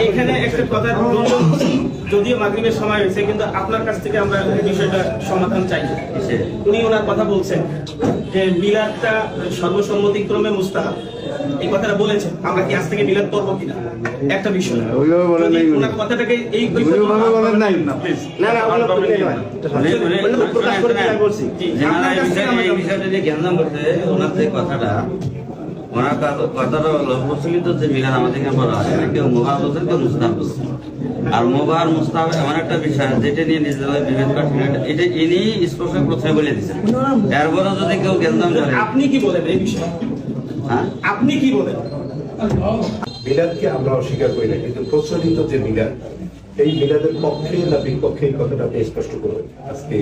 এখানে একটা কথা, যদিও মাগরিবের সময় হয়েছে, কিন্তু আপনার কাছ থেকে আমরা বিষয়টা সমাধান চাই। উনি ওনার কথা বলছেন যে মিলাদটা সর্বসম্মতিক্রমে মুস্তাহাব, এই কথাটা বলেছেন। আমরা কি আজ থেকে মিলাদ করবো কিনা একটা বিষয়, ওনার কথাটাকে এই বলেন নাই না, প্লিজ না না কথাটা ওনার কথাটা হলো প্রচলিত যে মিলাদ আমাদের এখানে বলা হয়, কেউ মুবাহ বলছেন, কেউ মুস্তাহাব বলছেন। আর মুবাহ আর মুস্তাহাব এমন একটা বিষয় যেটা নিয়ে নিজেদের বিভেদ করছেন, এটা ইনি স্পষ্ট প্রথমে বলে দিচ্ছেন। এরপরে যদি কেউ জ্ঞান করে, আপনি কি বলেন এই বিষয়ে? হ্যাঁ, আপনি কি বলেন? মিলাদকে আমরা অস্বীকার করি না, কিন্তু প্রচলিত যে মিলাদ, এই মিলাদের পক্ষে না বিপক্ষে এই কথাটা আপনি স্পষ্ট করবেন আজকে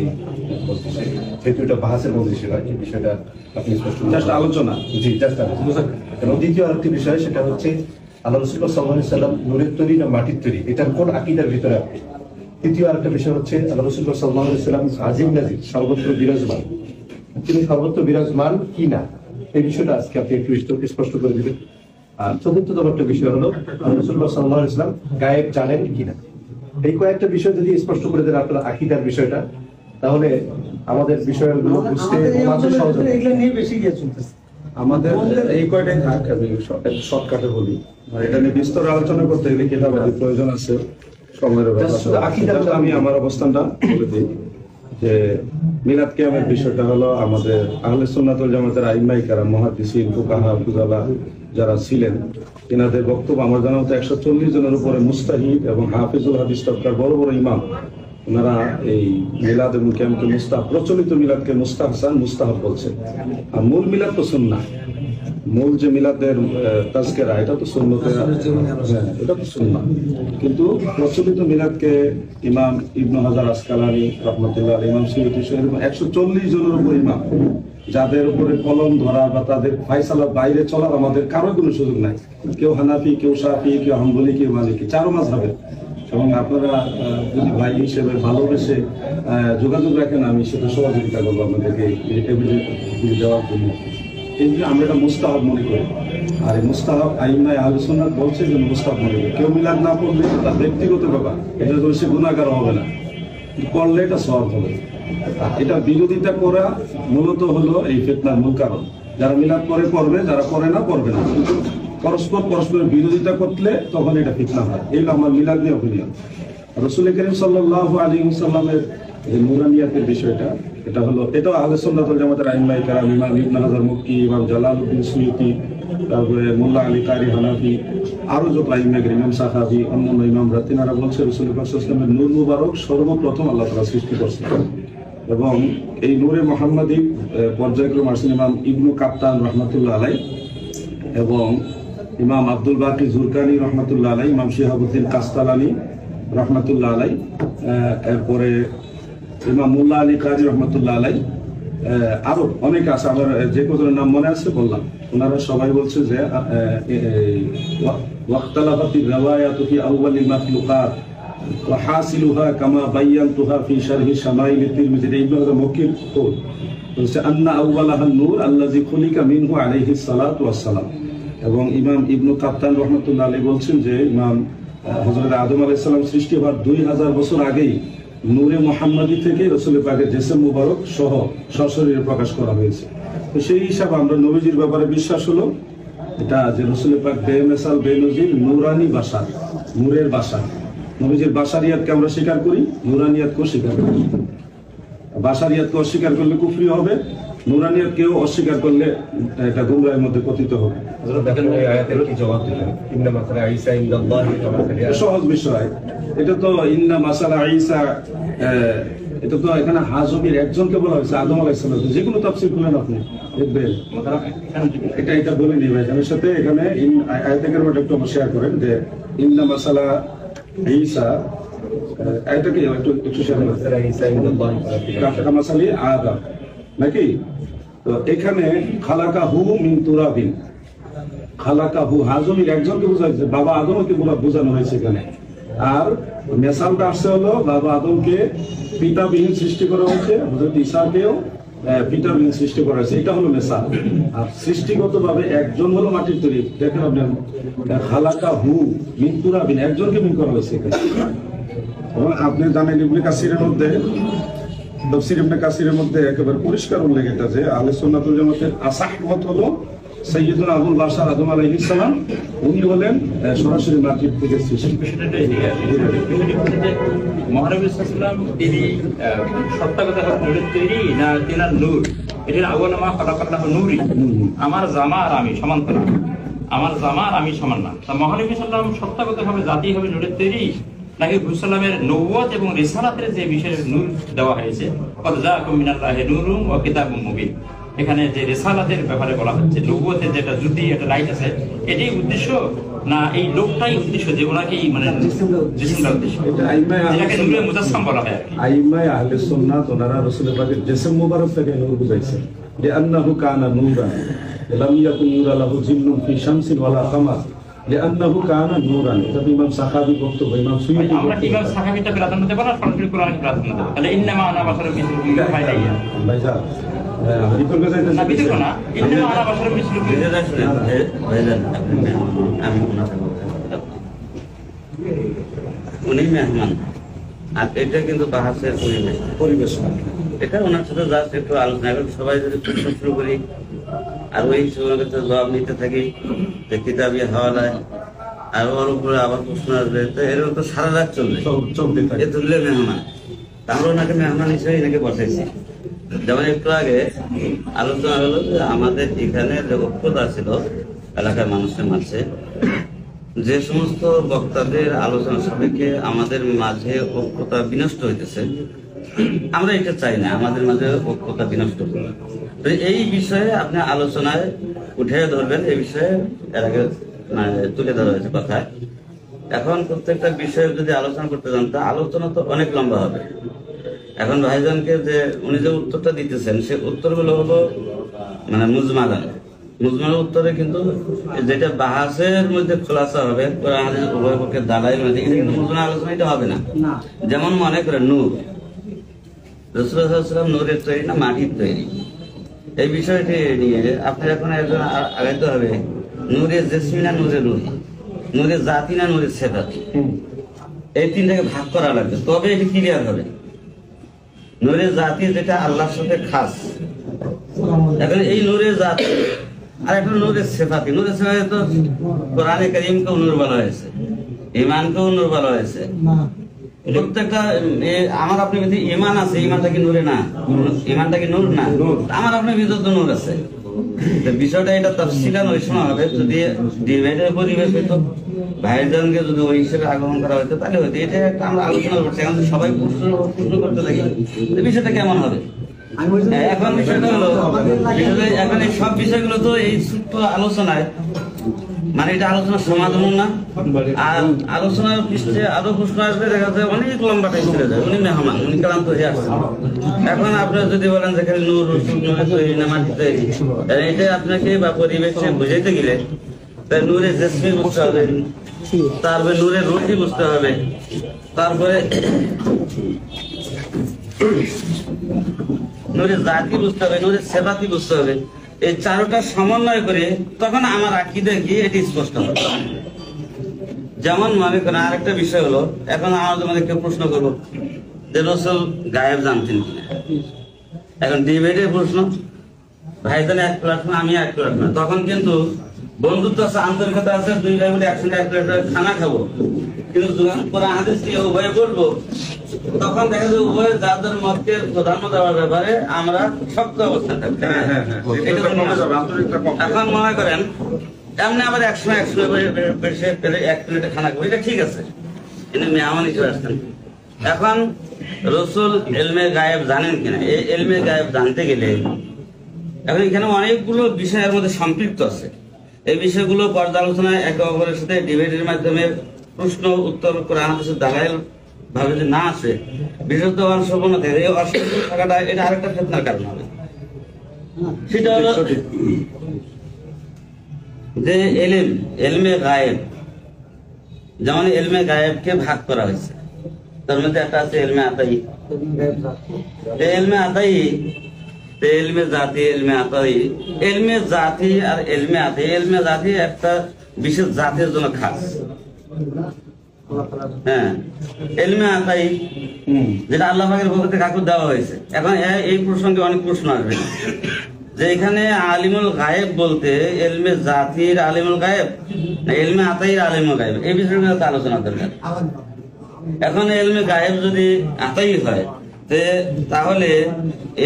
যেহেতু এটা বাহাসের মধ্যে ছিল, এই বিষয়টা আপনি স্পষ্ট আলোচনা। জি, জাস্ট আলোচনা। এবং দ্বিতীয় আরেকটি বিষয়, সেটা হচ্ছে আল্লাহ রাসূলুল্লাহ সাল্লাল্লাহু আলাইহি ওয়াসাল্লাম নূরের তৈরি না মাটির তৈরি, এটার কোন আকীদার ভিতরে আপনি? তৃতীয় আরেকটা বিষয় হচ্ছে আল্লাহ রাসূলুল্লাহ সাল্লাল্লাহু আলাইহি ওয়াসাল্লাম আজিম নাজির, সর্বত্র বিরাজমান, তিনি সর্বত্র বিরাজমান কি না, এই বিষয়টা আজকে আপনি একটু স্পষ্ট করে দিবেন। আর চতুর্থতম একটা বিষয় হলো আল্লাহ রাসূলুল্লাহ সাল্লাল্লাহু আলাইহি ওয়াসাল্লাম গায়েব জানেন কিনা। এই কয়েকটা বিষয় যদি স্পষ্ট করে দেন আপনার আকীদার বিষয়টা, তাহলে আমাদের বিষয়গুলো বুঝতে সহজ হবে। এগুলো নিয়ে বেশি গিয়ে চলতেছে আমাদের এই কয়টাই থাক, আমি শর্টকাটে বলি। আর এটা নিয়ে বিস্তর আলোচনা করতে গেলে কিতাবাদি প্রয়োজন আছে, সময়ের ব্যাপার। আমি আমার অবস্থানটা বলে দিই যে মিলাদ কিয়ামের বিষয়টা হলো আমাদের আহলে সুন্নাত ওয়াল জামাতের আইম্মায়ে কেরাম, মুহাদ্দিসিন, ফুকাহা, ফুজালা যারা ছিলেন, এনাদের বক্তব্য আমার জানা মতো 140 জনের উপরে মুস্তাহিদ এবং হাফিজুল হাদিস তবকার বড় বড় ইমাম, ওনারা এই মিলাদ এবং কিয়ামকে মুস্তাহাব, প্রচলিত মিলাদকে মুস্তাহসান, মুস্তাহাব বলছেন। আর মূল মিলাদ তো সুন্নাহ, মূল যে মিলাদের তাজকিরা, এটা তো সুন্নতে, এটা তো সুন্নাহ। কিন্তু প্রচলিত মিলাদকে ইমাম ইবনে হাজার আসকালানী রাহমাতুল্লাহ আলাইহি, ইমাম সুয়ুতী সহ 140 জনের উপর ইমাম, যাদের উপরে কলম ধরা বা তাদের ফায়সালার বাইরে চলার আমাদের কারো কোনো সুযোগ নাই। কেউ হানাফি, কেউ শাফি, কেউ হাম্বলি, কেউ মালিকি, চারো মাযহাবের। এবং আপনারা যদি ভাই হিসেবে ভালোবেসে যোগাযোগ রাখেন, আমি সেটা সহযোগিতা করবো আপনাদেরকে দেওয়ার জন্য। এই যে আমরা এটা মুস্তাহাব মনে করি, আর এই মুস্তাহাব আইম্মায়ে আহলে সুন্নাত বলছে যে মুস্তাহাব মনে করি। কেউ মিলাদ না পড়লে তার ব্যক্তিগত ব্যাপার, এটা তো সে গুনাহগার হবে না, করলে এটা সওয়াব হবে। এটা বিরোধিতা করা মূলত হলো এই ফিতনার মূল কারণ। যারা মিলাদ করে পড়বে, যারা করে না পড়বে না, কিন্তু পরস্পরের বিরোধিতা করলে তখন এটা ফিতনা হয়। এই হলো আমার মিলাদ নিয়ে অপিনিয়ন। রাসূল করিম সাল্লাল্লাহু আলাইহি ওয়াসাল্লামের এই নুরানিয়াতের বিষয়টা, এটা হলো, এটাও আহলে সুন্নাত ওয়াল জামাতের আইম্মায়ে কেরাম, ইমাম ইবনে হাজার মক্কি, ইমাম জালালউদ্দিন সুয়ুতী, তারপরে মোল্লা আলী কারি হানাফি, আরো যত আইম্মায়ে কেরাম, ইমাম সাখাবী, অন্যান্য ইমামরা, তিনারা বলছে রাসূল পাক সাল্লাল্লাহু আলাইহি ওয়াসাল্লামের নূর মুবারক সর্বপ্রথম আল্লাহ তাআলা সৃষ্টি করছেন। এবং এই নূরে মুহাম্মাদী পর্যায়ক্রমে আসেন ইমাম ইবনু কাত্তান রাহমাতুল্লাহ আলাইহি, এবং ইমাম আব্দুল বাকি জুরকানি রহমাতুল্লাহ আলাই, ইমাম শিহাবুদ্দিন কাস্তালানি রহমাতুল্লাহ আলাই, এরপরে ইমাম মোল্লা আলী কারি রহমাতুল্লাহ আলাই, আরো অনেক আছে, আমার যে কজনের নাম মনে আছে বললাম। ওনারা সবাই বলছে যে ওয়াখতালাফাতির রিওয়ায়াতু ফি আউওয়ালিল মাখলুকাত ওয়া হাসিলুহা কামা বায়ানতুহা ফি শারহি শামাইল তিরমিজি। ইবনে হাজার মক্কির কওল বলছে আন্না আউওয়ালাহান নূর আল্লাযী খুলিকা মিনহু আলাইহিস সালাতু ওয়াস সালাম। এবং ইমাম ইবনু কাত্তান রহমাতুল্লাহ আলাইহি বলছেন যে ইমাম হযরত আদম আলাইহিস সালাম সৃষ্টি হওয়ার 2000 বছর আগেই নূরে মুহাম্মাদী থেকে রাসূল পাকের জিসম মুবারক সহ সশরীরে প্রকাশ করা হয়েছে। তো সেই হিসাবে আমরা নবীজির ব্যাপারে বিশ্বাস হলো এটা যে রাসূল পাক বেমিসাল বেনজির নূরানি বাশার, নূরের বাশার। নবীজির বাশারিয়াতকে আমরা স্বীকার করি, নূরানিয়াতকেও স্বীকার করি। বাশারিয়াতকে অস্বীকার করলে কুফরি হবে, নূরানিয়াতকেও অস্বীকার করলে এটা গুমরাহের মধ্যে পতিত হবে। দেখেন এই আয়াতের কি জবাব দিলেন? ইন্না মাসালা ঈসা ইনদাল্লাহি ওয়া মাসালা, সহজ বিষয় এটা তো। ইন্না মাসালা ঈসা, এটা তো এখানে হাজমির একজনকে বলা হয়েছে, আদম আলাইহিস সালাম। যে কোনো তাফসীর খুলেন আপনি দেখবেন, এটা বলে নিয়ে ভাই আমার সাথে। এখানে আয়াতের কারণে একটু শেয়ার করেন যে ইন্না মাসালা ঈসা, এটাকে একটু শেয়ার করেন, ঈসা ইনদাল্লাহি মাসালি আদম নাকি? তো এখানে খালাকাহু মিন তুরাবিন, খালাকাহু হাজমির একজনকে বোঝাচ্ছে, বাবা আদমকে বোঝানো হয়েছে এখানে। আর মেসালটা আসছে হলো বাবা আদমকে পিতাবিহীন সৃষ্টি করা হয়েছে, হযরত ঈসাকেও ভিটামিন সৃষ্টি করা হয়েছে, এটা হলো মেসা। আর সৃষ্টিগত ভাবে একজন হলো মাটির তৈরি। দেখেন আপনি হালাকা হু মিন তুরাবিন, একজনকে মিন করা হয়েছে এখানে। এবং আপনি জানেন ইবনে কাসিরের মধ্যে, তাফসীর ইবনে কাসিরের মধ্যে একেবারে পরিষ্কার উল্লেখ এটা যে আহলে সুন্নাতুল জামাতের আসাহ মত হলো সাইয়্যিদুনা আবুল বাশার আদম আলাইহিস সালাম উনি হলেন সরাসরি মাটির থেকে সৃষ্টি। মহানবী সাল্লাল্লাহু তিনি সত্তাগত নূরের তৈরি না তিনার নূর? এটার আউয়াল মা খালাকাল্লাহু নূরি, আমার জামা আর আমি সমান না, আমার জামা আর আমি সমান না। তা মহানবী সাল্লাল্লাহু সত্তাগত ভাবে জাতি হবে নূরের তৈরি, নাকি হুসালামের নবুয়ত এবং রিসালাতের যে বিষয়ে নূর দেওয়া হয়েছে, কদ জাআকুম মিনাল্লাহি নূরুন ওয়া কিতাবুম মুবিন, এখানে যে রিসালাতের ব্যাপারে বলা হচ্ছে, নবুয়তের যেটা জ্যোতি, একটা লাইট আছে, এটাই উদ্দেশ্য না এই লোকটাই উদ্দেশ্য যে ওনাকেই মানে জিসমটা উদ্দেশ্য, এটা আইমায়ে যেটাকে নূরে মুজাসসাম বলা হয় আর কি। আইমায়ে আহলে সুন্নাত ওনারা রাসূলের পাকের জিসম মুবারক থেকে নূর বুঝাইছে যে আন্নাহু কানা নূরান লাম ইয়াকুন নূরা লাহু জিন্নুন ফি শামসিন ওয়ালা কামার লিআন্নাহু কানা নূরান। এটা ইমাম সাহাবী বক্তব্য, ইমাম সুয়ুতী আমরা কিভাবে সাহাবীটা প্রাধান্য দেব না সরাসরি কোরআনকে প্রাধান্য দেব? তাহলে ইন্নামা আনা বাশারুম মিসলুকুম ফাইলাইয়া ভাইজান বিতর্ক যাইতেছে না বিতর্ক না, ইন্নামা আনা বাশারুম মিসলুকুম। আমি ওনাকে বলতে উনি মেহমান, আর এটা কিন্তু বাহাসের পরিবেশ। এটা ওনার সাথে জাস্ট একটু আলোচনা, এখন সবাই যদি প্রশ্ন শুরু করি আর ওই সময়ের জবাব নিতে থাকি যে কিতাবি হাওয়ালায়, আর ওর উপরে আবার প্রশ্ন আসবে, তো এরকম তো সারা রাত চলবে, চলতে থাকে। এ তুললে মেহমান। আমরা ওনাকে মেহমান হিসেবে এনাকে বসাইছি। যেমন একটু আগে আলোচনা হলো যে আমাদের এখানে যে ঐক্যতা ছিল এলাকার মানুষের মাঝে, যে সমস্ত বক্তাদের আলোচনা সাপেক্ষে আমাদের মাঝে ঐক্যতা বিনষ্ট হইতেছে, আমরা এটা চাই না আমাদের মাঝে ঐক্যতা বিনষ্ট হোক। তো এই বিষয়ে আপনি আলোচনায় উঠে ধরবেন, এই বিষয়ে এর আগে তুলে ধরা হয়েছে কথা। এখন প্রত্যেকটা বিষয়ে যদি আলোচনা করতে যান তা আলোচনা তো অনেক লম্বা হবে। এখন ভাইজানকে যে উনি যে উত্তরটা দিতেছেন সে উত্তরগুলো হলো মানে মুজমালান উত্তরে, কিন্তু যেটা বাহাসের মধ্যে খোলাসা হবে উভয় পক্ষের দালাইল মধ্যে, এটা কিন্তু মুজমাল আলোচনা এটা হবে না। যেমন মনে করেন নূর, রাসূলুল্লাহ সাল্লাল্লাহু আলাইহি ওয়াসাল্লাম নূরের তৈরি না মাটির তৈরি, এই বিষয়টি নিয়ে আপনি এখন একজন আগাইতে হবে নূরের জিসমি না নূরের রূহ, নূরের জাতি না নূরের সিফাত, এই তিনটাকে ভাগ করা লাগবে, তবে এটি ক্লিয়ার হবে। নূরের জাতি যেটা আল্লাহর সাথে খাস, এখন এই নূরের জাতি আর একটা নূরের সিফাতি। নূরের সিফাতি তো কোরআনে কারীমকেও নূর বলা হয়েছে, ঈমানকেও নূর বলা হয়েছে। প্রত্যেকটা আমার আপনার ভিতরে ঈমান আছে, ঈমানটা কি নূরে না? ঈমানটা কি নূর না? আমার আপনার ভিতরে তো নূর আছে। বিষয়টা এটা তাফসীলান ওই সময় হবে যদি ডিবেটের পরিবেশ হইতো, ভাইজানকে যদি ওই হিসেবে আগমন করা হইতো তাহলে হইতো। এটা একটা আমরা আলোচনা করছি, এখন সবাই প্রশ্ন করতে থাকি বিষয়টা কেমন হবে। এখন বিষয়টা হলো এখন এই সব বিষয়গুলো তো এই ছোট্ট আলোচনায় মানে এটা আলোচনার সমাধান না, আর আলোচনার পৃষ্ঠে আরো প্রশ্ন আসবে, দেখা যায় অনেক লম্বা টাইম চলে যায়। উনি মেহমান, উনি ক্লান্ত হয়ে আসছেন। এখন আপনারা যদি বলেন যে খালি নূর নূরের তৈরি না মাটির তৈরি, এটা আপনাকে বা পরিবেশে বুঝাইতে গেলে তাই নূরের জিসমি বুঝতে হবে, তারপরে নূরের রুটি বুঝতে হবে, তারপরে নূরের জাতি বুঝতে হবে, নূরের সেবাতি বুঝতে হবে। এই চারোটা সমন্বয় করে তখন আমার আকীদা কি এটি স্পষ্ট হবে। যেমন মনে করেন আরেকটা বিষয় হলো, এখন আমাদের মধ্যে কেউ প্রশ্ন করবো যে রাসূল গায়েব জানতেন কিনা। এখন ডিবেটের প্রশ্ন, ভাইজান এক প্ল্যাটফর্ম আমি এক প্ল্যাটফর্ম, তখন কিন্তু বন্ধুত্ব আছে, আন্তরিকতা আছে, দুই ভাই মিলে একসঙ্গে এক প্লেট খানা খাবো। কিন্তু যখন কোরআন হাদিস নিয়ে উভয়ে বলবো তখন দেখা যায় উভয় যাদের মতকে প্রাধান্য দেওয়ার ব্যাপারে আমরা শক্ত অবস্থান থাকতে। এখন মনে করেন এমনি আবার একসময় এক প্লেটে খানা খাবো, এটা ঠিক আছে, কিন্তু মেহমান হিসেবে আসতেন। এখন রাসূল ইলমে গায়েব জানেন কিনা, এই ইলমে গায়েব জানতে গেলে এখন এখানে অনেকগুলো বিষয়ের মধ্যে সম্পৃক্ত আছে। এই বিষয়গুলো পর্যালোচনায় একে অপরের সাথে ডিবেটের মাধ্যমে প্রশ্ন উত্তর কোরআন হাদিসের দালাইল ভাবে যে না আছে, বিশেষত অংশগ্রহণ থাকে, এই অংশগ্রহণ থাকাটা এটা আরেকটা ফিতনার কারণ হবে। সেটা হলো যে ইলমে গায়েব, যেমন ইলমে গায়েবকে ভাগ করা হয়েছে, তার মধ্যে একটা আছে ইলমে আতাই। এই ইলমে আতাই তো এলমে জাতি, এলমে আতাই, এলমে জাতি আর এলমে আতাই, এলমে জাতি একটা বিশেষ জাতির জন্য খাস। হ্যাঁ, এলমে আতাই যেটা আল্লাহ পাকের পক্ষ থেকে কাকুর দেওয়া হয়েছে। এখন এই প্রসঙ্গে অনেক প্রশ্ন আসবে যে এখানে আলিমুল গায়েব বলতে এলমে জাতির আলিমুল গায়েব না এলমে আতাইর আলিমুল গায়েব, এই বিষয়ে আলোচনা দরকার। এখন এলমে গায়েব যদি আতাই হয় তাহলে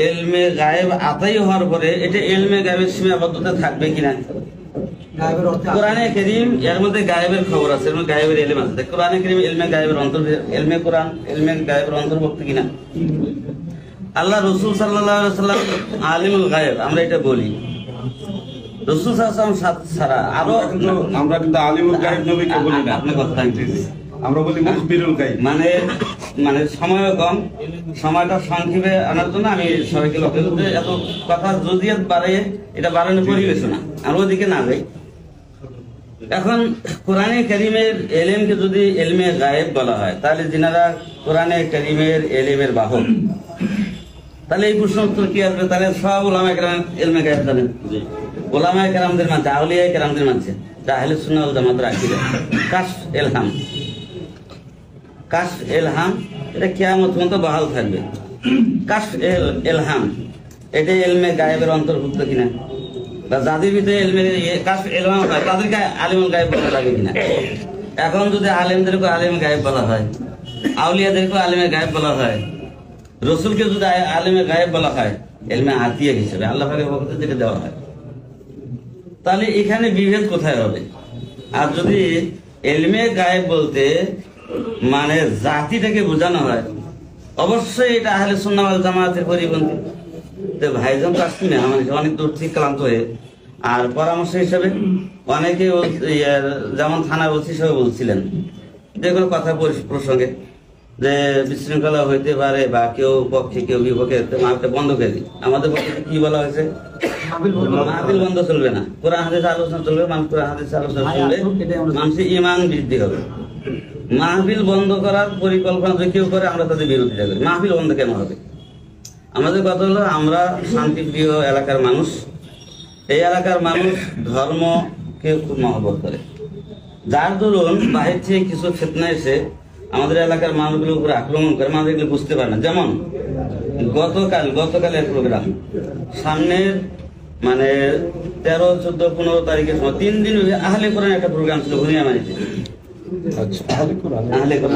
এলমে গায়েব আতাই হওয়ার পরে এটা এলমে গায়েবের সীমাবদ্ধতা থাকবে কিনা? কোরআনে কারীম এর মধ্যে গায়েবের খবর আছে, এর মধ্যে গায়েবের এলম আছে। কোরআনে কারীম এলমে গায়েবের এলমে কোরআন এলমে গায়েবের অন্তর্ভুক্ত কিনা? আল্লাহ রসুল সাল্লাল্লাহু আলাইহি ওয়াসাল্লাম আলিমুল গায়েব আমরা এটা বলি। রসুল সাল্লাল্লাহু আলাইহি ওয়াসাল্লাম ছাড়া আরো আমরা কিন্তু আলিমুল গায়েব নবীকে বলি না, আপনি কথা আমরা বলি মুখবিরুল গায়েব। মানে সময় কম, সময়টা সংক্ষেপে আনার জন্য আমি সবাইকে লক্ষ্য করতে এত কথা জজিয়াত বাড়িয়ে এটা বাড়ানোর পরিবেশ না, আমরা ওদিকে না যাই। এখন কোরআনে কারীমের এলেমকে যদি এলমে গায়েব বলা হয় তাহলে যিনারা কোরআনে কারীমের এলেমের বাহক, তাহলে এই প্রশ্ন উত্তর কি আসবে? তাহলে সব ওলামায়ে কেরাম এলমে গায়েব জানেন, ওলামায়ে কেরামদের মানছে, আউলিয়ায়ে কেরামদের মানছে, যা আহলে সুন্নাহ ওয়াল জামাতের আকীদা। কাশফ ইলহাম, কাশফ ইলহাম এটা কিয়ামত পর্যন্ত বহাল থাকবে। কাশফ ইলহাম এটা এলমে গায়েবের অন্তর্ভুক্ত কিনা? বা যাদের ভিতরে এলমের কাশফ ইলহাম হয় তাদেরকে আলিমুল গায়েব বলা যাবে কিনা? এখন যদি আলেমদেরকে আলিম গায়েব বলা হয়, আউলিয়াদেরকে আলিমে গায়েব বলা হয়, রসুলকে যদি আলিমে গায়েব বলা হয় এলমে আতিয়া হিসেবে আল্লাহ পাকের পক্ষ থেকে যেটা দেওয়া হয়, তাহলে এখানে বিভেদ কোথায় হবে? আর যদি এলমে গায়েব বলতে মানে জাতিটাকে বোঝানো হয়, অবশ্যই এটা আহলে সুন্নাহ ওয়াল জামাতের পরিপন্থী। তো ভাইজান তো আসছেন আমাদের অনেক দূর থেকে ক্লান্ত হয়ে, আর পরামর্শ হিসেবে অনেকে যেমন থানার ওসি হিসেবে বলছিলেন যে কোনো কথা প্রসঙ্গে যে বিশৃঙ্খলা হইতে পারে বা কেউ পক্ষে কেউ বিপক্ষে মাহফিল বন্ধ করে দিই। আমাদের পক্ষে কি বলা হয়েছে? মাহফিল বন্ধ চলবে না, কোরআন হাদিস আলোচনা চলবে, মানুষ কোরআন হাদিস আলোচনা শুনলে মানুষের ঈমান বৃদ্ধি হবে। মাহফিল বন্ধ করার পরিকল্পনা যদি কেউ করে আমরা তাদের বিরোধিতা করি। মাহফিল বন্ধ কেন হবে? আমাদের কথা হলো আমরা শান্তিপ্রিয় এলাকার মানুষ, এই এলাকার মানুষ ধর্মকে খুব মহব্বত করে, যার দরুন বাহির থেকে কিছু ফিতনা এসে আমাদের এলাকার মানুষগুলোর উপরে আক্রমণ করে, মানুষ এগুলো বুঝতে পারে না। যেমন গতকালের প্রোগ্রাম সামনের মানে 13, 14, 15 তারিখের সময় 3 দিন আহলে কোরআন একটা প্রোগ্রাম ছিল ভুনিয়ামারিতে।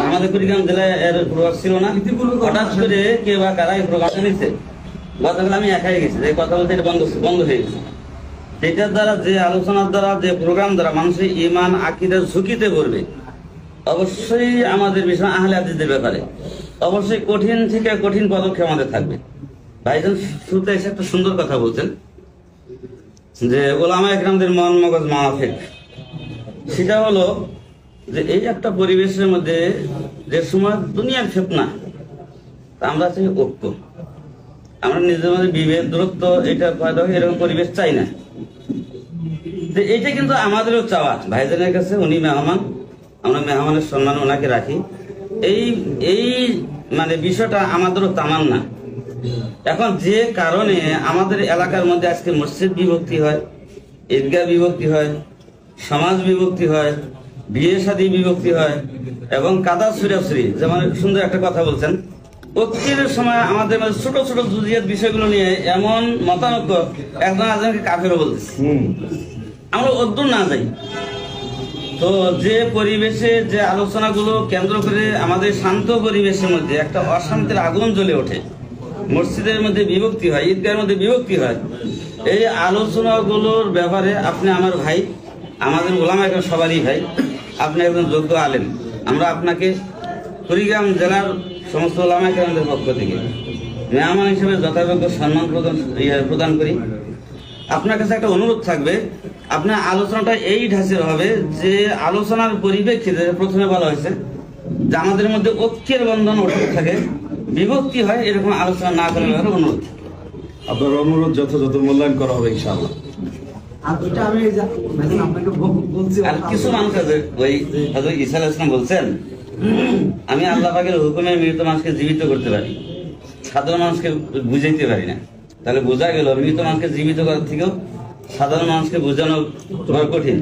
আমাদের কুড়িগ্রাম জেলায় এর প্রভাব ছিল না, হঠাৎ করে কে বা কারা এই প্রোগ্রামটা নিচ্ছে। গতকাল আমি একাই গেছি, এই কথা বলতে এটা বন্ধ হয়ে গেছে। এটার দ্বারা যে আলোচনার দ্বারা যে প্রোগ্রাম দ্বারা মানুষের ঈমান আকীদার ঝুঁকিতে পড়বে, অবশ্যই আমাদের বিষয় আহলে হাদিসদের ব্যাপারে অবশ্যই কঠিন থেকে কঠিন পদক্ষেপ আমাদের থাকবে। ভাইজান শুরুতে এসে একটা সুন্দর কথা বলছেন যে ওলামায়ে কেরামদের মন মগজ মাওয়াফিক, সেটা হলো যে এই একটা পরিবেশের মধ্যে যে সময় দুনিয়ার ফিতনা, আমরা চাই ঐক্য, আমরা নিজেদের মধ্যে বিভেদ দূরত্ব এটা পয়দা হয়, এরকম পরিবেশ চাই না। এটা কিন্তু আমাদেরও চাওয়া। ভাইজানের কাছে উনি মেহমান, আমরা মেহমানের সম্মান ওনাকে রাখি, এই মানে বিষয়টা আমাদেরও তামান্না। এখন যে কারণে আমাদের এলাকার মধ্যে আজকে মসজিদ বিভক্তি হয়, ঈদগাহ বিভক্তি হয়, সমাজ বিভক্তি হয়, বিয়ে শাদী বিভক্তি হয় এবং কাদা ছুড়াছুড়ি, যেমন সুন্দর একটা কথা বলছেন, ঐক্যের সময় আমাদের ছোট ছোট জুজিয়াত বিষয়গুলো নিয়ে এমন মতানৈক্য, একজন আরেকজনকে কাফেরও বলতেছে। আমরা অদ্দূর না যাই তো যে পরিবেশে যে আলোচনাগুলো কেন্দ্র করে আমাদের শান্ত পরিবেশের মধ্যে একটা অশান্তির আগুন জ্বলে ওঠে, মসজিদের মধ্যে বিভক্তি হয়, ঈদগাহের মধ্যে বিভক্তি হয়, এই আলোচনাগুলোর ব্যাপারে আপনি আমার ভাই, আমাদের ওলামায়ে কেরাম সবারই ভাই, আপনি একজন যোগ্য আলেম, আমরা আপনাকে কুড়িগ্রাম জেলার সমস্ত ওলামায়ে কেরামদের পক্ষ থেকে মেহমান হিসেবে যথাযোগ্য সম্মান প্রদান করি। আপনার কাছে একটা অনুরোধ থাকবে, আপনার আলোচনাটা এই ঢাঁচের হবে যে আলোচনার পরিপ্রেক্ষিতে প্রথমে বলা হয়েছে যে আমাদের মধ্যে ঐক্যের বন্ধন অটুট থাকে, বিভক্তি হয়, এরকম আলোচনা না করার ব্যাপারে অনুরোধ। আপনার অনুরোধ যথাযথ মূল্যায়ন করা হবে ইনশাআল্লাহ। আর কিছু মানুষ আছে, ওই হযরত ঈসা আলাইহিস সালাম বলছেন আমি আল্লাহ পাকের হুকুমে মৃত মানুষকে জীবিত করতে পারি, সাধারণ মানুষকে বুঝাইতে পারি না। তাহলে বোঝা গেল মৃত মানুষকে জীবিত করার থেকেও সাধারণ মানুষকে বোঝানো বড় কঠিন।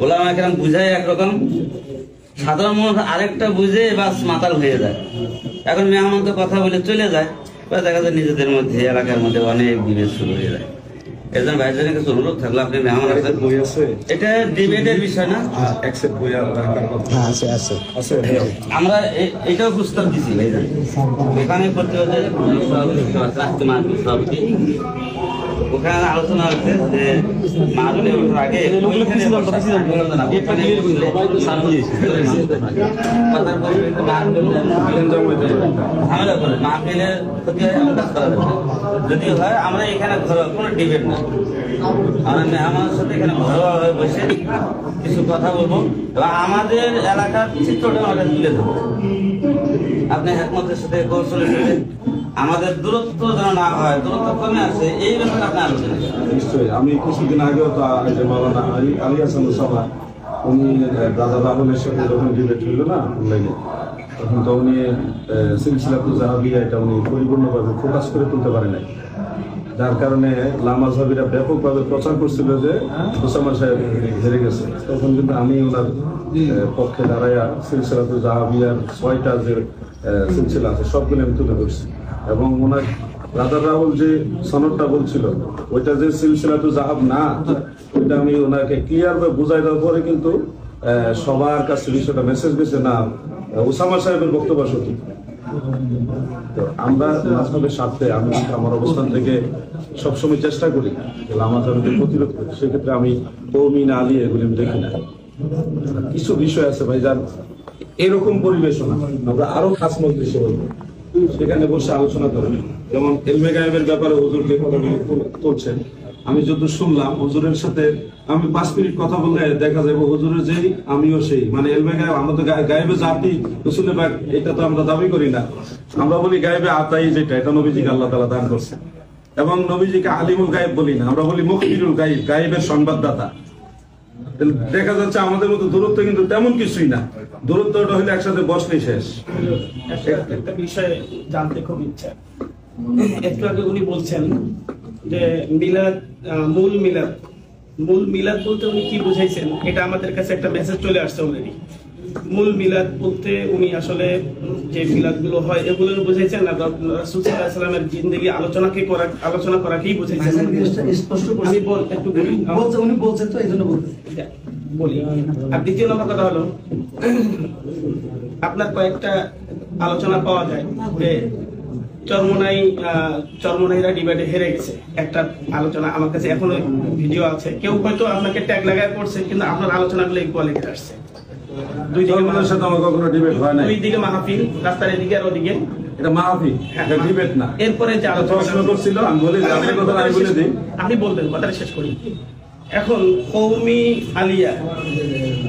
ওলামা কেরাম বুঝায় একরকম, সাধারণ মানুষ আরেকটা বুঝে বাস মাতাল হয়ে যায়। এখন মেহমান তো কথা বলে চলে যায়, দেখা যায় নিজেদের মধ্যে এলাকার মধ্যে অনেক বিভেদ শুরু হয়ে যায়। এর জন্য ভাইজানের কাছে অনুরোধ থাকলো, আপনি মেহমান আছেন, বই আছে, এটা ডিবেটের বিষয় না, অ্যাকসেপ্ট বই আর দরকার কথা আছে আছে আছে। আমরা এটাও প্রস্তাব দিছি ভাইজান, এখানে করতে হচ্ছে ওখানে আলোচনা হচ্ছে যে মাহফিলে ওঠার আগে ঝামেলা করে মাহফিলের ক্ষতি হয়, এমন কাজ করা যাবে না। যদি হয় আমরা এখানে ঘরোয়া কোনো ডিবেট না, আমরা মেহমানের সাথে এখানে ঘরোয়াভাবে বসে কিছু কথা বলবো এবং আমাদের এলাকার চিত্রটা আমাদের তুলে ধরবো। আপনি একমতের সাথে কৌশলের সাথে আমাদের দূরত্ব যেন না হয়, দূরত্ব কমে আসে, এই ব্যাপারে আপনি আলোচনা করেন। নিশ্চয়ই। আমি কিছুদিন আগেও তো মাওলানা আলী হাসান সভা, উনি দাদা রাহুলের সাথে যখন ডিবেট হইল না অনলাইনে, তখন তো উনি সিলসিলাতুল জাহাবিয়া এটা উনি পরিপূর্ণভাবে ফোকাস করে তুলতে পারে নাই, যার কারণে লামাজহাবিরা ব্যাপকভাবে প্রচার করছিল যে ওসামা সাহেব হেরে গেছে। তখন কিন্তু আমি ওনার পক্ষে দাঁড়াইয়া সিলসিলাতুল জাহাবিয়ার 6টা যে সিলসিলা আছে সবগুলো আমি তুলে ধরছি এবং ওনার দাদা রাহুল যে সনদটা বলছিল ওইটা যে সিলসিলাতুল জাহাব না, ওইটা আমি ওনাকে ক্লিয়ার ভাবে বুঝাই দেওয়ার পরে কিন্তু সবার কাছে বিষয়টা মেসেজ গেছে না ওসামা সাহেবের বক্তব্য সঠিক। তো আমরা মাঝহাবের স্বার্থে আমি আমার অবস্থান থেকে সবসময় চেষ্টা করি যে লামাজহাবকে প্রতিরোধ করি। সেক্ষেত্রে আমি কওমি না আলী এগুলি আমি দেখি না। কিছু বিষয় আছে ভাইজান, এরকম পরিবেশও না, আমরা আরো খাস মজলিসে বলবো, সেখানে বসে আলোচনা করবেন। যেমন এলমে গায়েবের ব্যাপারে হুজুরকে কথাগুলো তুলছেন, আমি যত শুনলাম হুজুরের সাথে আমি 5 মিনিট কথা বললে দেখা যাবে হুজুরের যেই আমিও সেই, মানে এলমে গায়েব, আমরা তো গায়েবে জাতি রসুলের বাগ এটা তো আমরা দাবি করি না, আমরা বলি গায়েবে আতাই, যেটা এটা নবীজিকে আল্লাহ তাআলা দান করছে। এবং নবীজিকে আলিমুল গায়েব বলি না, আমরা বলি মুখবিরুল গায়েব, গায়েবের সংবাদদাতা। দেখা যাচ্ছে আমাদের মতো দূরত্ব কিন্তু তেমন কিছুই না, দূরত্বটা হলে একসাথে বসলেই শেষ। একটা বিষয় জানতে খুব ইচ্ছা, একটু আগে উনি বলছেন যে মিলাদ, মূল মিলাদ বলতে উনি কি বুঝাইছেন, এটা আমাদের কাছে একটা মেসেজ চলে আসছে অলরেডি। মূল মিলাদ বলতে উনি আসলে যে মিলাদ গুলো হয় এগুলো বুঝাইছেন না, রাসূল সাল্লাল্লাহু আলাইহি ওয়াসাল্লামের জিন্দেগি আলোচনা করাকেই বুঝাইছেন। স্পষ্ট আমি একটু বলি, উনি বলছেন তো এই জন্য বলি। আর দ্বিতীয় নম্বর কথা হলো, আপনার কয়েকটা আলোচনা পাওয়া যায় যে চরমোনাইরা ডিবেটে হেরে গেছে, একটা আলোচনা আমার কাছে এখনো ভিডিও আছে। কেউ হয়তো আপনাকে ট্যাগ লাগায় করছে, কিন্তু আপনার আলোচনাগুলো ইকুয়ালিটি আসছে। দুই দিকে মাহফিল, রাস্তার এদিকে আর ওদিকে, এটা মাহফিল, এটা ডিবেট না। এরপরে যে আলোচনা করছিল আমি বলি আপনার কথা আমি বলে দিই, আপনি বলবেন, কথাটা শেষ করি। এখন কওমি আলিয়া,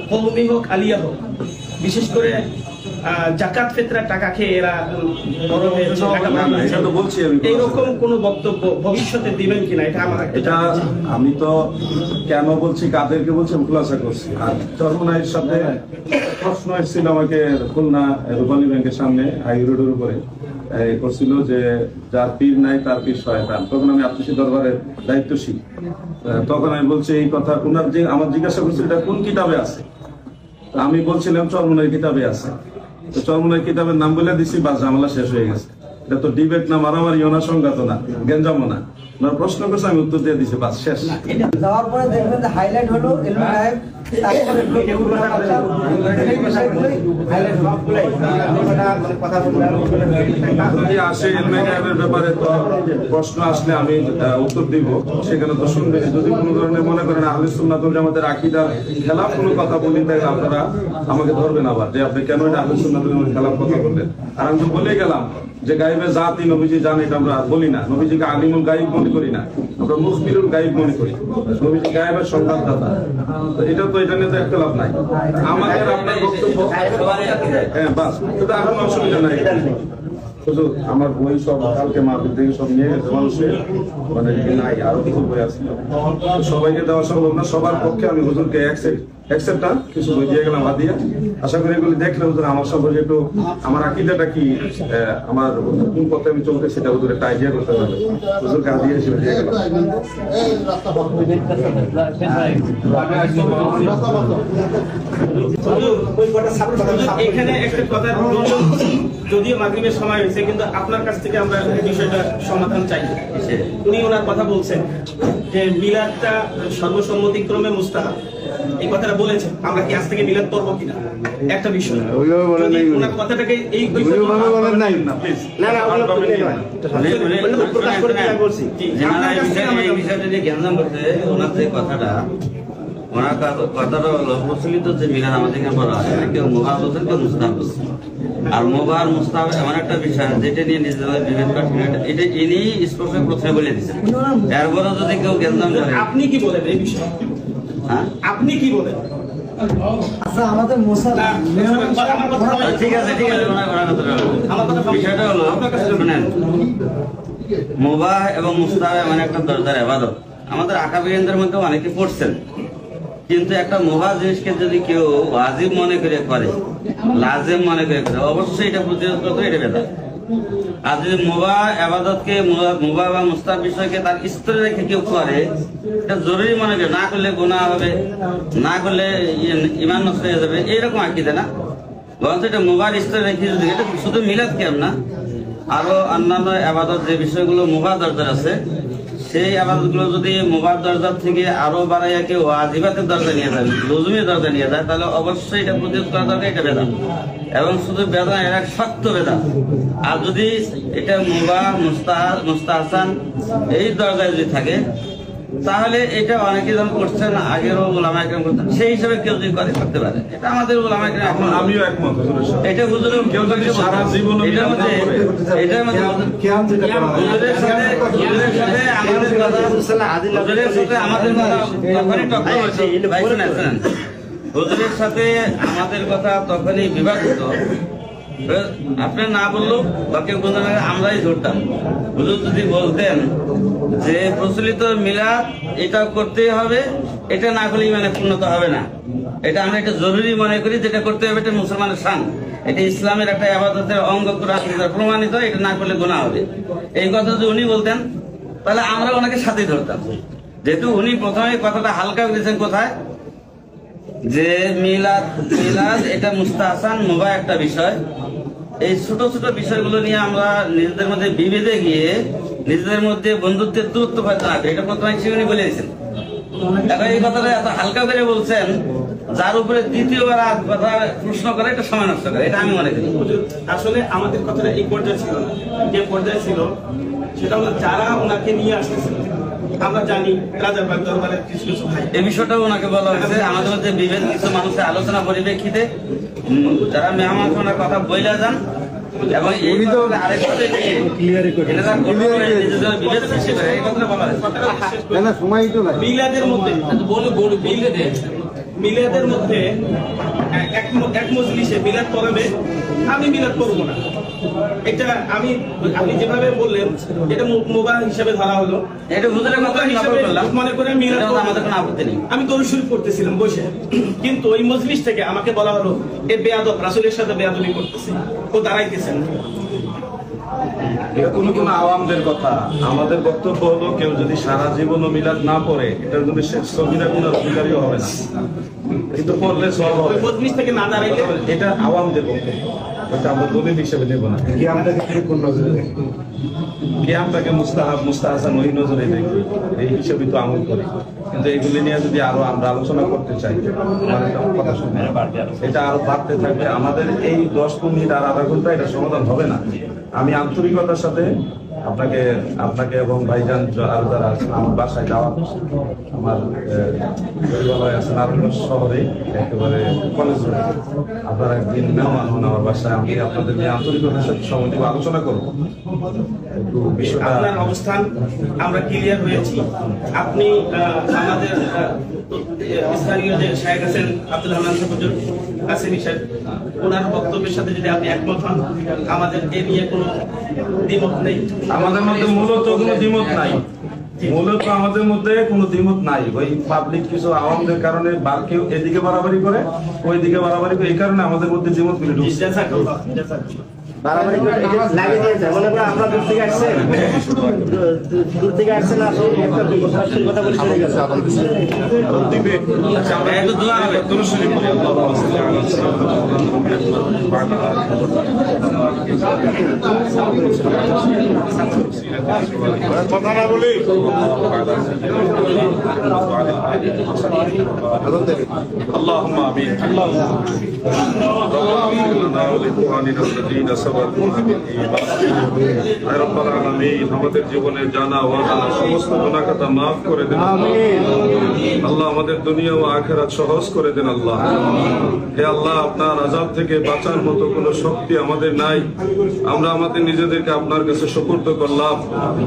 কওমি হোক আলিয়া হোক, বিশেষ করে জাকাত ফিতরার টাকা খেয়ে এরা বড় হয়েছে, এইরকম কোন বক্তব্য ভবিষ্যতে দিবেন কিনা, এটা আমার এটা আমি তো কেন বলছি, কাদেরকে বলছি আমি খুলাসা করছি। আর চরমোনাইয়ের সাথে প্রশ্ন এসেছিল আমাকে খুলনা রূপালী ব্যাংকের সামনে হাই রোডের উপরে করছিল যে যার পীর নাই তার পীর শয়তান। তখন আমি আত্মীয় দরবারের দায়িত্বশীল, তখন আমি বলছি এই কথা ওনার যে আমার জিজ্ঞাসা করছিল এটা কোন কিতাবে আছে, আমি বলছিলাম চরমোনাইয়ের কিতাবে আছে। তো চরমোনাইয়ের কিতাবের নাম বলে দিছি, বাস ঝামেলা শেষ হয়ে গেছে। এটা তো ডিবেট না, মারামারিও না, সংঘাত না, গেঞ্জামও না। প্রশ্ন করছে আমি উত্তর দিয়ে দিছি, বাস শেষ। যাওয়ার পরে দেখবেন যে হাইলাইট হলো এলমে গায়েব, যদি আসে এলমে গায়েবের ব্যাপারে তো প্রশ্ন আসলে আমি উত্তর দিব, সেখানে তো শুনবে। যদি কোনো ধরনের মনে করেন আহলে সুন্নাত ওয়াল জামাতের আকীদার খেলাফ কোনো কথা বলি, তাহলে আপনারা আমাকে ধরবেন আবার যে আপনি কেন এটা আহলে সুন্নাত ওয়াল জামাতের খেলাফ কথা বললেন। আর আমি তো বলে গেলাম যে গায়েবের জাতি নবীজি জানে, এটা আমরা বলি না। নবীজিকে আলিমুল গায়েব মনে করি না, আমরা মুখবিরুল গায়েব মনে করি। নবীজি গায়েবের সংবাদদাতা, তো এটা তো এটা নিয়ে তো একতলাপ নাই। আমাদের আপনার বক্তব্য হ্যাঁ বাস, এটা এখন অসুবিধা নাই। শুধু আমার বই সব কালকে মাহফিল থেকে সব নিয়ে গেছে মানুষের, মানে নাই, আরো কিছু বই আছে, সবাইকে দেওয়া সম্ভব না। সবার পক্ষে আমি হুজুরকে অ্যাকসেপ্ট কিছু বই দিয়ে গেলাম বাদ দিয়ে। আশা করি এগুলি দেখলে হুজুর আমার সম্পর্কে একটু আমার আকীদাটা কি, আমার কোন পথে আমি চলতে সেটা হুজুর একটা আইডিয়া করতে পারবে। হুজুর কাজ দিয়ে হিসেবে দিয়ে গেলাম। এখানে একটা কথা যদিও মাগরিবের সময় হয়েছে কিন্তু আপনার কাছ থেকে আমরা বিষয়টা সমাধান চাই। উনি ওনার কথা বলছেন যে মিলাদটা সর্বসম্মতিক্রমে মুস্তাহাব, এই কথাটা বলেছেন। আমরা কি আজ থেকে মিলাদ করবো কিনা একটা বিষয় ওইভাবে বলেন নাই, ওনার কথাটাকে এই ওইভাবে বলেন নাই না প্লিজ। না না প্রকাশ করে দিলাম বলছি এই বিষয়টা যে জ্ঞান করতে ওনার যে কথাটা, ওনার কথাটা হলো প্রচলিত যে মিলাদ আমাদের এখানে বলা হয় কেউ মুবাহ বলছেন, কেউ মুস্তাহাব বলছেন। আর মুবাহ আর মুস্তাহাব এমন একটা বিষয় যেটা নিয়ে নিজেদের বিভেদ করছেন, এটা ইনি স্পষ্ট প্রথমে বলে দিচ্ছেন। এরপরে যদি কেউ জ্ঞান করে, আপনি কি বলেন এই বিষয়ে? হ্যাঁ আপনি কি বলেন? আচ্ছা আমাদের ঠিক আছে ঠিক আছে, বিষয়টা হলো শুনেন, মুবাহ এবং মুস্তাহাব এমন একটা দরজার ইবাদত। আমাদের আকাবিরিনদের মধ্যে অনেকে পড়ছেন, কিন্তু একটা মুবাহ জিনিসকে যদি কেউ ওয়াজিব মনে করে করে, লাজিম মনে করে করে, অবশ্যই এটা প্রতিরোধ করতে, এটা বেদাত। আর যদি মুবাহ ইবাদতকে, মুবাহ বা মুস্তাহাব বিষয়কে তার স্তরে রেখে কেউ করে, এটা জরুরি মনে করে, না করলে গুনাহ হবে, না করলে ঈমান নষ্ট হয়ে যাবে, এইরকম আকীদা না। বরঞ্চ এটা মুবাহ স্তরে রেখে যদি, এটা শুধু মিলাদ কেমন না, আরো অন্যান্য ইবাদত যে বিষয়গুলো মুবাহ দরজার আছে, সেই আবাদতগুলো যদি মুবাহ দরজার থেকে আরো বাড়াইয়া কেউ ওয়াজিবাতের দরজা নিয়ে যায়, লজুমের দরজা নিয়ে যায়, তাহলে অবশ্যই এটা প্রতিরোধ করা দরকার। এটা বেদাত, এবং শুধু বেদাত, এর এক শক্ত বেদাত। আর যদি এটা মুবাহ, মুস্তাহসান এই দরজায় যদি থাকে, তাহলে এটা অনেকে যেমন করছেন, আগেরও উলামা একরাম করতেন, সেই হিসাবে কেউ যদি করতে পারে, এটা আমাদের উলামা একরাম এখন আমিও একমত হুজুরের সাথে। এটা হুজুর কেউ যদি সারা জীবন এটার মধ্যে কিয়াম যেটা করা হয়, হুজুরের সাথে আমাদের কথা, হুজুরের সাথে আমাদের কথা তখনই টক্কর হয়েছে। ভাই শুনেন, হুজুরের সাথে আমাদের কথা তখনই বিবাদ হতো, আপনি না বললো বা কেউ বলতে আমরাই ধরতাম। হুজুর যদি বলতেন যে প্রচলিত মিলাদ এটা করতেই হবে, এটা না করলে ইমানে পূর্ণতা হবে না, এটা আমরা এটা জরুরি মনে করি, যেটা করতে হবে, এটা মুসলমানের শান, এটা ইসলামের একটা ইবাদতের অঙ্গ প্রমাণিত, এটা না করলে গুনাহ হবে, এই কথা যদি উনি বলতেন তাহলে আমরা ওনাকে সাথে ধরতাম। যেহেতু উনি প্রথমে কথাটা হালকা করেছেন, কোথায় যে মিলাদ এটা মুস্তাহসান মুবাহ একটা বিষয়, এই ছোট ছোট বিষয়গুলো নিয়ে আমরা নিজেদের মধ্যে বিভেদে গিয়ে নিজেদের মধ্যে বন্ধুত্বের দূরত্ব হয়তো না, এটা প্রথমে উনি বলে দিয়েছেন। এখন এই কথাটা এত হালকা করে বলছেন, যার উপরে দ্বিতীয়বার কথা প্রশ্ন করে, এটা সময় নষ্ট করে, এটা আমি মনে করি। আসলে আমাদের কথাটা এই পর্যায়ে ছিল না, যে পর্যায়ে ছিল সেটা হলো যারা ওনাকে নিয়ে আসতেছিল, আমরা জানি রাজারবাগ দরবারের কিছু কিছু ভাই, এই বিষয়টাও ওনাকে বলা হয়েছে। আমাদের মধ্যে বিভেদ কিছু মানুষের আলোচনা পরিপ্রেক্ষিতে যারা মেহমান ওনার কথা বইলা যান, এবং উনি তো আরেকটাতে ক্লিয়ারই করে নিজেদের বিভেদ সৃষ্টি করে, এই কথাটা বলা হয়েছে। না সময় তো নাই। মিলাদের মধ্যে মিলাদের মধ্যে এক মজলিসে মিলাদ পড়াবে, আমি মিলাদ করবো না, এটা আপনি যেভাবে বললেন এটা মুবাহ হিসেবে ধরা হলো, এটা হুজুরের কথা হিসেবে মনে করে মিলাদ আমাদের কোনো আপত্তি নেই। আমি দরুদ শরীফ পড়তেছিলাম বসে, কিন্তু ওই মজলিস থেকে আমাকে বলা হলো এ বেয়াদব, রাসূলের সাথে বেয়াদবি করতেছে, ও দাঁড়াইতেছেন। এটা কোনো আওয়ামদের কথা। আমাদের বক্তব্য হলো, কেউ যদি সারা জীবনও মিলাদ না পড়ে, এটার যদি সে সগীরা গুনার অধিকারীও হবে না, কিন্তু পড়লে সব হবে। ওই মজলিস থেকে না দাঁড়াইলে এটা আওয়ামদের বক্তব্য, এটা আমরা দলিল হিসেবে দেব না। কিয়ামটাকে কোন নজরে দেখে? কিয়ামটাকে মুস্তাহাব মুস্তাহসান ওই নজরে দেখি, এই হিসেবে তো আমল করি। কিন্তু এগুলি নিয়ে যদি আরো আমরা আলোচনা করতে চাই, মানে কথা শুনে এটা আরো বাড়তে থাকবে। আমাদের এই 10 মিনিট আর আধা ঘন্টা এটা সমাধান হবে না। আমি আন্তরিকতার সাথে আপনাকে এবং ভাইজান আরো যারা আছেন, আমার বাসায় যাওয়া, আমার পরিবারে আছেন নারায়ণগঞ্জ শহরে একেবারে কলেজ রোডে, আপনারা একদিন মেহমান হন আমার বাসায়, আমি আপনাদের নিয়ে আন্তরিকতার সাথে সময় দিব, আলোচনা করবো একটু বিষয়টা। আপনার অবস্থান আমরা ক্লিয়ার হয়েছি। আপনি আমাদের স্থানীয় যে শায়েখ আছেন আব্দুল রহমান হুজুর কাসেমি সাহেব, ওনার বক্তব্যের সাথে যদি আপনি একমত হন, আমাদের এ নিয়ে কোনো দ্বিমত নেই। আমাদের মধ্যে মূলত কোনো দ্বিমত নাই। মূলত আমাদের মধ্যে কোনো দ্বিমত নাই, ওই পাবলিক কিছু আওয়ামদের কারণে বা কেউ এদিকে বাড়াবাড়ি করে ওইদিকে বাড়াবাড়ি করে, এই কারণে আমাদের মধ্যে দ্বিমত গুলি ঢুকছে। বাড়াবাড়ি করে এই যে লাগিয়ে দিয়েছে, মনে করো আমরা দূর থেকে আসছেন, দূর থেকে আসছেন, আসলে একটা সরাসরি কথা বলে চলে গেছে। এই তো দোয়া হবে কথা না বলি اللهم آمين. اللهم لنا ولإخواننا الذين سبقونا بالإيمان. يا رب العالمين, আমাদের জীবনে জানা অজানা সমস্ত গুনাহ খাতা মাফ করে দেন আল্লাহ। আমাদের দুনিয়া ও আখিরাত সহজ করে দেন আল্লাহ। হে আল্লাহ, আপনার আযাব থেকে বাঁচার মতো কোনো শক্তি আমাদের নাই। আমরা আমাদের নিজেদেরকে আপনার কাছে সুপর্দ করলাম।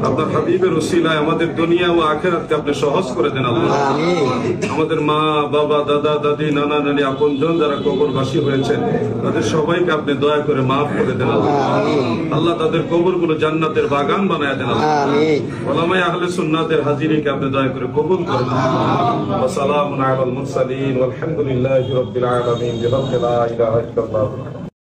আপনার হাবিবের উসিলায় আমাদের দুনিয়া ও আখিরাতকে আপনি সহজ করে দেন আল্লাহ। আমাদের মা বাবা দাদা দাদি নানা নানি আপনজন যারা কবরবাসী হয়েছেন তাদের সবাইকে আপনি দয়া করে মাফ করে দেন আল্লাহ। আল্লাহ তাদের কবরগুলো জান্নাতের বাগান বানায় দেন আল্লাহ। ওলামায়ে আহলে সুন্নাতের হাজিরিকে আপনি দয়া করে কবুল করেন। ওয়া সালামুন আলাল মুরসালিন ওয়ালহামদুলিল্লাহি রাব্বিল আলামিন। বিহামদি লা ইলাহা ইল্লাল্লাহ।